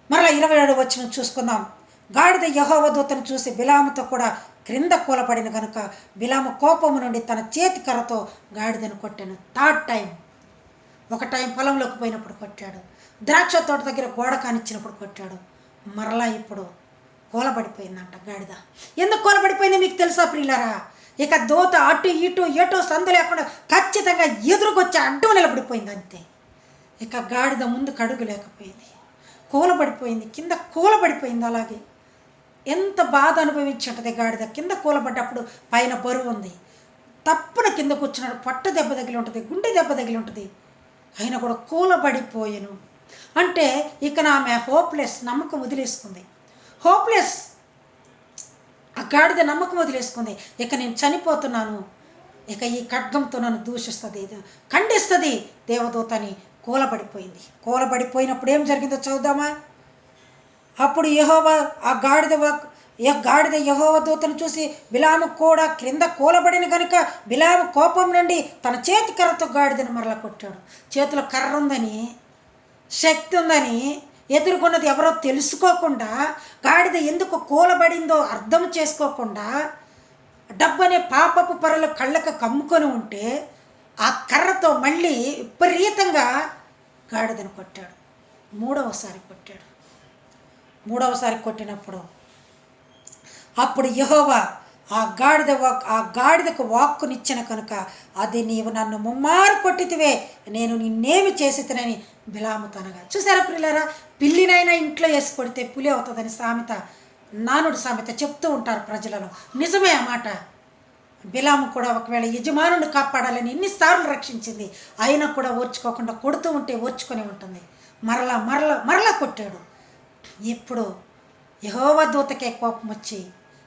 మరలా 27 వచనం చూసుకుందాం. గాడిద యెహోవా దూతను చూసి బిలాముతో కూడా క్రింద కూలపడిన కనుక బిలాము కోపము నుండి తన చేతి కర్రతో గాడిదను కొట్టాను. Third time. ఒక టైం పొలంలోకి పోయినప్పుడు కొట్టాడు, ద్రాక్ష తోట దగ్గర గోడ కానిచ్చినప్పుడు కొట్టాడు, మరలా ఇప్పుడు కూలబడిపోయిందంట గాడిద. ఎందుకు కూలబడిపోయింది మీకు తెలుసా ప్రియులారా? ఇక దూత అటు ఇటు ఎటో సందు లేకుండా ఖచ్చితంగా ఎదురుకొచ్చి అడ్డు నిలబడిపోయింది అంతే. ఇక గాడిద ముందు కడుగు లేకపోయింది, కూలబడిపోయింది, కింద కూలబడిపోయింది. అలాగే ఎంత బాధ అనుభవించుంటుంది గాడిద. కింద కూలబడ్డప్పుడు పైన బరువు ఉంది, తప్పున కింద కూర్చున్నాడు, పొట్ట దెబ్బ తగిలి ఉంటుంది, గుండె దెబ్బ తగిలి ఉంటుంది, అయినా కూడా కూలబడిపోయాను. అంటే ఇక ఆమె హోప్లెస్, నమ్మకం వదిలేసుకుంది. హోప్లెస్. ఆ గాడిద నమ్మకం వదిలేసుకుంది. ఇక నేను చనిపోతున్నాను, ఇక ఈ ఖడ్గంతో నన్ను దూషిస్తుంది, ఖండిస్తుంది దేవదూతని. కూలబడిపోయింది. కూలబడిపోయినప్పుడు ఏం జరిగిందో చూద్దామా? అప్పుడు యెహోవా ఆ గాడిద యెహోవా దూతను చూసి బిలాము కూడా క్రింద కూలబడిన కనుక బిలాము కోపం నుండి తన చేతి కర్రతో గాడిదను మరలా కొట్టాడు. చేతిలో కర్ర ఉందని, శక్తి ఉందని, ఎదుర్కొన్నది ఎవరో తెలుసుకోకుండా, గాడిద ఎందుకు కూలబడిందో అర్థం చేసుకోకుండా, డబ్బనే పాపపు పొరలు కళ్ళకు కమ్ముకొని ఉంటే ఆ కర్రతో మళ్ళీ విపరీతంగా గాడిదను కొట్టాడు. మూడవసారి కొట్టినప్పుడు అప్పుడు యెహోవా ఆ గాడిదకు వాక్కునిచ్చిన కనుక అది నీవు నన్ను ముమ్మారు కొట్టితివే, నేను నిన్నేమి చేసితనని బిలాముతో అనగా. చూసారా ప్రియులారా? పిల్లినైనా ఇంట్లో వేసి కొడితే పులి అవుతుందని సామెత, నానుడు సామెత చెప్తూ ఉంటారు ప్రజలలో. నిజమే ఆ మాట. బిలాము కూడా ఒకవేళ యజమానుని కాపాడాలని ఎన్నిసార్లు రక్షించింది, అయినా కూడా ఓర్చుకోకుండా కొడుతూ ఉంటే ఓర్చుకొని ఉంటుంది. మరలా కొట్టాడు. ఇప్పుడు యెహోవా దూతకే కోపం వచ్చి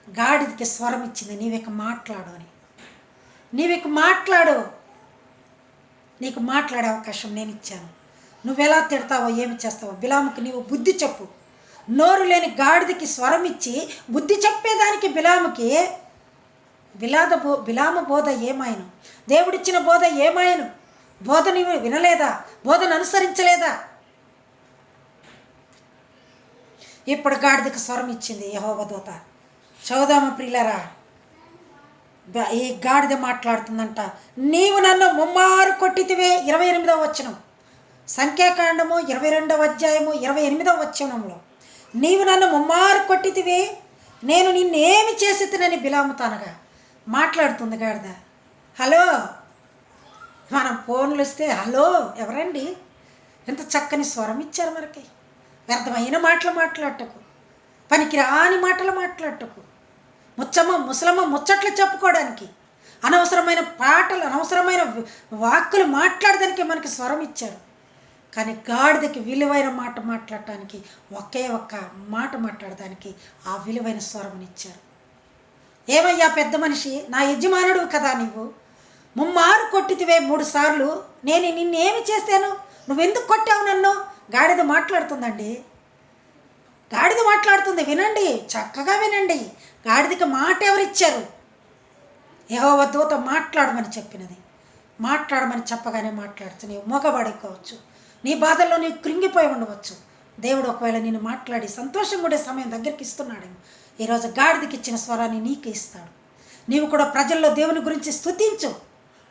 గాడిదకి స్వరం ఇచ్చింది, నీవిక మాట్లాడు అని. నీవిక మాట్లాడు, నీకు మాట్లాడే అవకాశం నేను ఇచ్చాను. నువ్వెలా తిడతావో ఏమి చేస్తావో బిలాముకి నీవు బుద్ధి చెప్పు. నోరు లేని గాడిదకి స్వరం ఇచ్చి బుద్ధి చెప్పేదానికి బిలాము బోధ ఏమాయను? దేవుడిచ్చిన బోధ ఏమాయను? బోధ నీవు వినలేదా? బోధను అనుసరించలేదా? ఇప్పుడు గాడిదకు స్వరం ఇచ్చింది యెహోవా దూత. చదువుదామా ప్రియులారా? ఈ గాడిద మాట్లాడుతుందంట. నీవు నన్ను ముమ్మారు కొట్టితివే. 28వ వచనం, సంఖ్యాకాండము 22వ అధ్యాయము 28వ వచనంలో, నీవు నన్ను ముమ్మారు కొట్టితివే, నేను నిన్నేమి చేసేతనని బిలాముతో అనగా మాట్లాడుతుంది గాడిద. హలో, మనం ఫోన్లు వస్తే హలో ఎవరండి, ఎంత చక్కని స్వరం ఇచ్చారు మనకి. వ్యర్థమైన మాటలు మాట్లాడటకు, పనికిరాని మాటలు మాట్లాడటకు, ముసలమ్మ ముచ్చట్లు చెప్పుకోవడానికి, అనవసరమైన పాటలు, అనవసరమైన వాక్కులు మాట్లాడడానికి మనకి స్వరం ఇచ్చారు. కానీ గాడిదకి విలువైన మాట మాట్లాడటానికి, ఒకే ఒక్క మాట మాట్లాడడానికి ఆ విలువైన స్వరమునిచ్చారు. ఏమయ్యా పెద్ద మనిషి, నా యజమానుడు కదా, నీవు ముమ్మారు కొట్టితివే 3 సార్లు, నేను నిన్నేమి చేశాను, నువ్వెందుకు కొట్టావు నన్ను? గాడిద మాట్లాడుతుందండి. గాడిద మాట్లాడుతుంది. వినండి, చక్కగా వినండి. గాడిదకి మాట ఎవరిచ్చారు? యెహోవా దూత మాట్లాడమని చెప్పినది. మాట్లాడమని చెప్పగానే మాట్లాడుతూ నీవు మోగబడుకోవచ్చు. నీ బాధల్లో నీవు కృంగిపోయి ఉండవచ్చు. దేవుడు ఒకవేళ నేను మాట్లాడి సంతోషంగా ఉండే సమయం దగ్గరికి ఇస్తున్నాడేమో. ఈరోజు గాడిదకి ఇచ్చిన స్వరాన్ని నీకు ఇస్తాడు. నీవు కూడా ప్రజల్లో దేవుని గురించి స్తుతించు,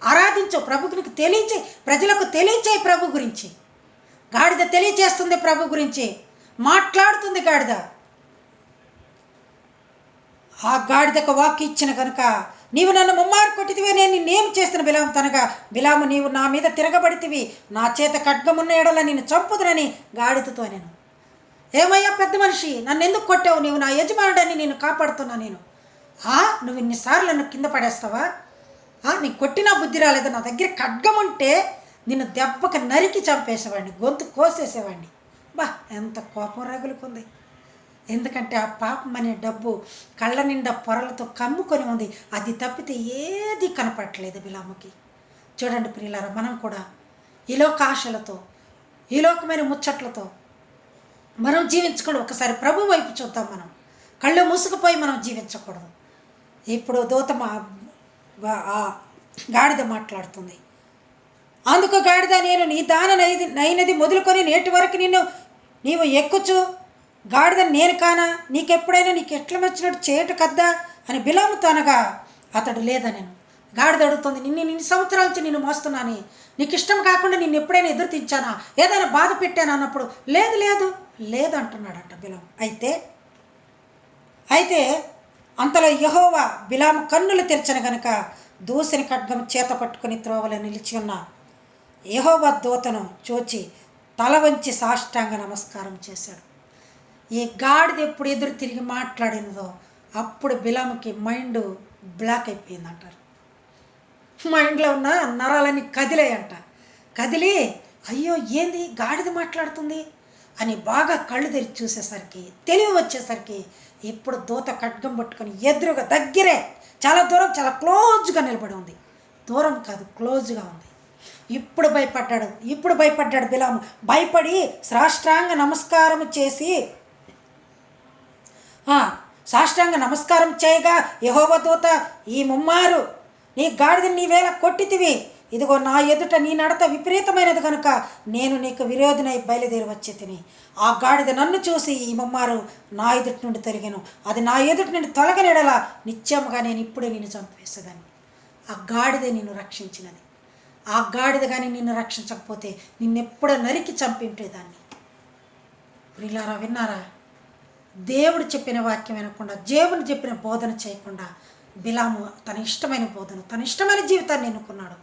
ఆరాధించు, ప్రభువునికి తెలియచే, ప్రజలకు తెలియచేయి ప్రభు గురించి. గాడిద తెలియచేస్తుంది ప్రభు గురించి, మాట్లాడుతుంది గాడిద. ఆ గాడిదకు వాక్కు ఇచ్చిన కనుక, నీవు నన్ను ముమ్మారు కొట్టితివే, నేను నిన్నేం చేస్తున్న బిలాము తనగా, బిలాము నీవు నా మీద తిరగబడితివి, నా చేత ఖడ్గమున్న ఎడల నిన్ను చంపుదునని గాడిదతో నేను. ఏమయ్యా పెద్ద మనిషి, నన్ను ఎందుకు కొట్టావు? నీవు నా యజమానుడని నేను కాపాడుతున్నా. నేను నువ్వు ఇన్నిసార్లు నన్ను కింద పడేస్తావా? నీ కొట్టినా బుద్ధి రాలేదు. నా దగ్గర ఖడ్గం ఉంటే నిన్ను దెబ్బకి నరికి చంపేసేవాడిని, గొంతు కోసేసేవాడిని. ఎంత కోపం రగులుకుంది. ఎందుకంటే ఆ పాపం అనే డబ్బు కళ్ళ నిండా పొరలతో కమ్ముకొని ఉంది. అది తప్పితే ఏది కనపడట్లేదు బిలాముకి. చూడండి ప్రియులారా, మనం కూడా ఈ లోక ఆశలతో, ఈ లోకమైన ముచ్చట్లతో మనం జీవించకూడదు. ఒకసారి ప్రభు వైపు చూద్దాం. మనం కళ్ళు మూసుకుపోయి మనం జీవించకూడదు. ఇప్పుడు దూత గాడిద మాట్లాడుతుంది. అందుకు గాడిద, నేను నీ నైనది మొదలుకొని నేటి వరకు నీవు ఎక్కుచు గాడిద నేను కానా, నీకెప్పుడైనా నీకు ఎట్లా వచ్చినట్టు చేయట కద్దా అని బిలాముతో అనగా, అతడు లేదనెను. గాడిద అడుగుతుంది, ఇన్ని సంవత్సరాల నుంచి నిన్ను మోస్తున్నాను, నీకు ఇష్టం కాకుండా నిన్ను ఎప్పుడైనా ఎదురు తెచ్చానా, ఏదైనా బాధ పెట్టాను అన్నప్పుడు లేదు లేదు లేదు అంటున్నాడంట బిలాము. అయితే అంతలో యెహోవా బిలాము కన్నులు తెరచను గనుక దూసిని ఖడ్గం చేత పట్టుకుని త్రోవలో నిలిచి ఉన్న యెహోవా దూతను చూచి తల వంచి సాష్టాంగ నమస్కారం చేశాడు. ఈ గాడిద ఎప్పుడు ఎదురు తిరిగి మాట్లాడినదో అప్పుడు బిలాముకి మైండ్ బ్లాక్ అయిపోయింది అంటారు. మైండ్లో ఉన్న నరాలన్నీ కదిలేయంట. కదిలి అయ్యో ఏంది గాడిద మాట్లాడుతుంది అని బాగా కళ్ళు తెరిచి చూసేసరికి, తెలివి వచ్చేసరికి ఇప్పుడు దూత ఖడ్గం పట్టుకొని ఎదురుగా దగ్గరే, చాలా దూరం, చాలా క్లోజ్గా నిలబడి ఉంది. దూరం కాదు, క్లోజ్గా ఉంది. ఇప్పుడు భయపడ్డాడు బిలాము. భయపడి సాష్టాంగ నమస్కారం చేసి సాష్టాంగ నమస్కారం చేయగా, యెహోవా దూత, ఈ ముమ్మారు నీ గాడిదని నీవేళ కొట్టితివి, ఇదిగో నా ఎదుట నీ నడత విపరీతమైనది కనుక నేను నీకు విరోధినై బయలుదేరి వచ్చి తిని. ఆ గాడిద నన్ను చూసి ఈ ముమ్మారు నా ఎదుటి నుండి తొలగను, అది నా ఎదుటి నుండి తొలగనిడలా నిత్యముగా నేను ఇప్పుడే నిన్ను చంపేసేదాన్ని. ఆ గాడిదే నిన్ను రక్షించినది. ఆ గాడిద కానీ నిన్ను రక్షించకపోతే నిన్నెప్పుడో నరికి చంపింపేదాన్ని. ప్రియులారా, విన్నారా? దేవుడు చెప్పిన వాక్యం వినకుండా, దేవుని చెప్పిన బోధన చేయకుండా బిలాము తన ఇష్టమైన బోధన, తన ఇష్టమైన జీవితాన్ని ఎన్నుకున్నాడు.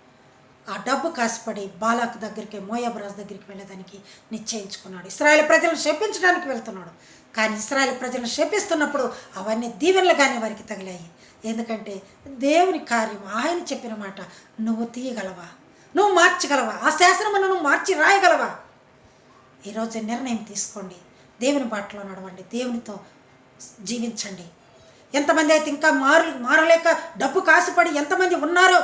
ఆ డబ్బు కాసిపడి బాలాకు దగ్గరికి, మోయాబు రాజు దగ్గరికి వెళ్ళేదానికి నిశ్చయించుకున్నాడు. ఇశ్రాయేలు ప్రజలను శపించడానికి వెళ్తున్నాడు. కానీ ఇశ్రాయేలు ప్రజలను శపిస్తున్నప్పుడు అవన్నీ దీవెనలుగానే వారికి తగిలాయి. ఎందుకంటే దేవుని కార్యం, ఆయన చెప్పిన మాట నువ్వు తీయగలవా, నువ్వు మార్చగలవా, ఆ శాసనమును నువ్వు మార్చి రాయగలవా? ఈరోజు నిర్ణయం తీసుకోండి. దేవుని బాటలో నడవండి, దేవునితో జీవించండి. ఎంతమంది అయితే ఇంకా మారలేక డబ్బు కాసిపడి ఎంతమంది ఉన్నారో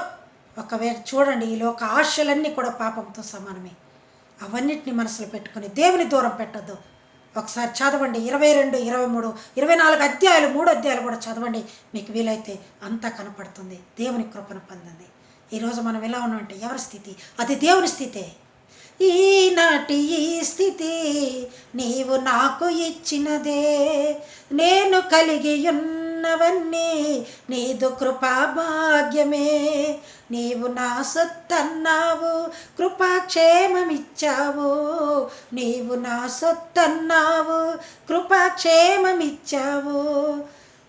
ఒకవేళ చూడండి. ఈ లోక ఆశలన్నీ కూడా పాపంతో సమానమే. అవన్నిటిని మనసులో పెట్టుకొని దేవుని దూరం పెట్టద్దు. ఒకసారి చదవండి, 22, 23, 24 అధ్యాయాలు, 3 అధ్యాయాలు కూడా చదవండి. మీకు వీలైతే అంతా కనపడుతుంది. దేవుని కృపను పొందండి. ఈరోజు మనం ఎలా ఉన్నామంటే ఎవరి స్థితి? అది దేవుని స్థితే. ఈయన నాటి ఈ స్థితి నీవు నాకు ఇచ్చినదే. నేను కలిగి ఉన్నవన్నీ నీదు కృపా భాగ్యమే. నీవు నా సొత్తన్నావు, కృపాక్షేమమిచ్చావు. నీవు నా సొత్తన్నావు, కృపాక్షేమమిచ్చావు.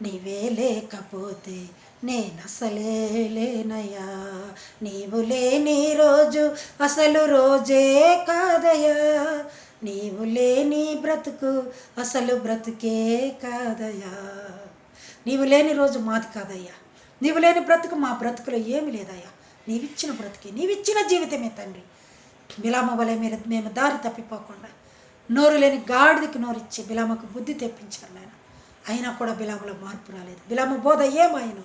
నీవే లేకపోతే నేనసలే లేనయ్యా. నీవు లేని రోజు అసలు రోజే కాదయ్యా. నీవు లేని బ్రతుకు అసలు బ్రతుకే కాదయ్యా. నీవు లేని రోజు మాది కాదయ్యా. నీవు లేని బ్రతుకు మా బ్రతుకులో ఏమి లేదయ్యా. నీవిచ్చిన బ్రతుకే, నీవిచ్చిన జీవితమే తండ్రి. బిలాము వలె మేము దారి తప్పిపోకుండా నోరు లేని గాడిదకి నోరిచ్చి బిలాముకు బుద్ధి తెప్పించారు నాయన. అయినా కూడా బిలాములో మార్పు రాలేదు. బిలాము బోధ ఏమాయను?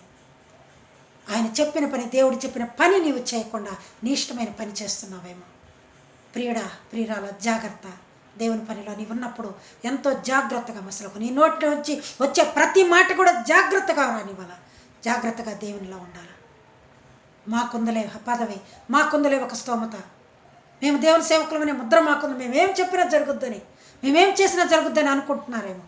ఆయన చెప్పిన పని, దేవుడు చెప్పిన పని నీవు చేయకుండా నీ ఇష్టమైన పని చేస్తున్నావేమో. ప్రియుడా, ప్రియురాల, జాగ్రత్త. దేవుని పనిలో నీవు ఉన్నప్పుడు ఎంతో జాగ్రత్తగా మసలకు. నీ నోటి నుంచి వచ్చే ప్రతి మాట కూడా జాగ్రత్తగా రానివ్వాల. జాగ్రత్తగా దేవునిలో ఉండాలి. మాకుందలే పదవి, మాకుందలే ఒక స్తోమత, మేము దేవుని సేవకులమనే ముద్ర మాకుంది, మేమేం చెప్పినా జరుగుద్దని, మేమేం చేసినా జరుగుద్దని అనుకుంటున్నారేమో.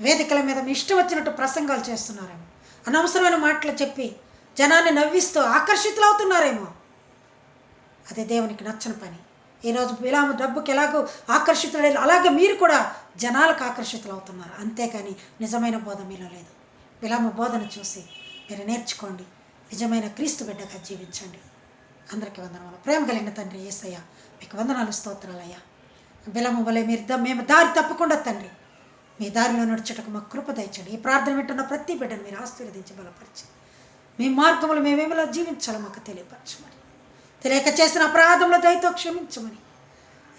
వేదికల మీద మీ ఇష్టం వచ్చినట్టు ప్రసంగాలు చేస్తున్నారేమో. అనవసరమైన మాటలు చెప్పి జనాన్ని నవ్విస్తూ ఆకర్షితులు అవుతున్నారేమో. అదే దేవునికి నచ్చని పని. ఈరోజు బిలాము డబ్బుకి ఎలాగో ఆకర్షితులు, అలాగే మీరు కూడా జనాలకు ఆకర్షితులు అవుతున్నారు. అంతేకాని నిజమైన బోధ మీలో లేదు. బిలాము బోధను చూసి మీరు నేర్చుకోండి. నిజమైన క్రీస్తు బిడ్డగా జీవించండి. అందరికీ వందనాలు. ప్రేమ కలిగిన తండ్రి యేసయ్య, మీకు వందనాలు, స్తోత్రాలయ్యా. బిలాము వలె మేము దారి తప్పకుండా తండ్రి మీ దారిలో నడుచుటకు మాకు కృప దయచండి. ఈ ప్రార్థన వింటున్న ప్రతి బిడ్డను మీరు ఆశీర్వదించి బలపరిచి మీ మార్గంలో మేమేమిలా జీవించాలో మాకు తెలియపరచమని, తెలియక చేసిన అపరాధంలో దయతో క్షమించమని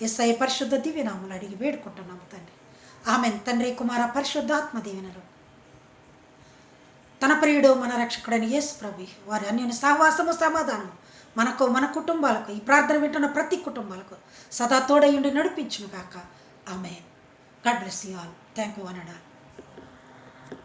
యేసయ్య పరిశుద్ధ దివ్యనామములు అడిగి వేడుకుంటున్నాము తండ్రి. ఆమెన్. తండ్రి, కుమార, పరిశుద్ధాత్మ దీవెనలు తన ప్రియుడు మన రక్షకుడైన యేసు ప్రభు వారి అన్యోన్య సహవాసము, సమాధానము మనకు, మన కుటుంబాలకు, ఈ ప్రార్థన వింటున్న ప్రతి కుటుంబాలకు సదా తోడయుండి నడిపించును గాక. ఆమేన్. God bless you all. Thank you, one and all.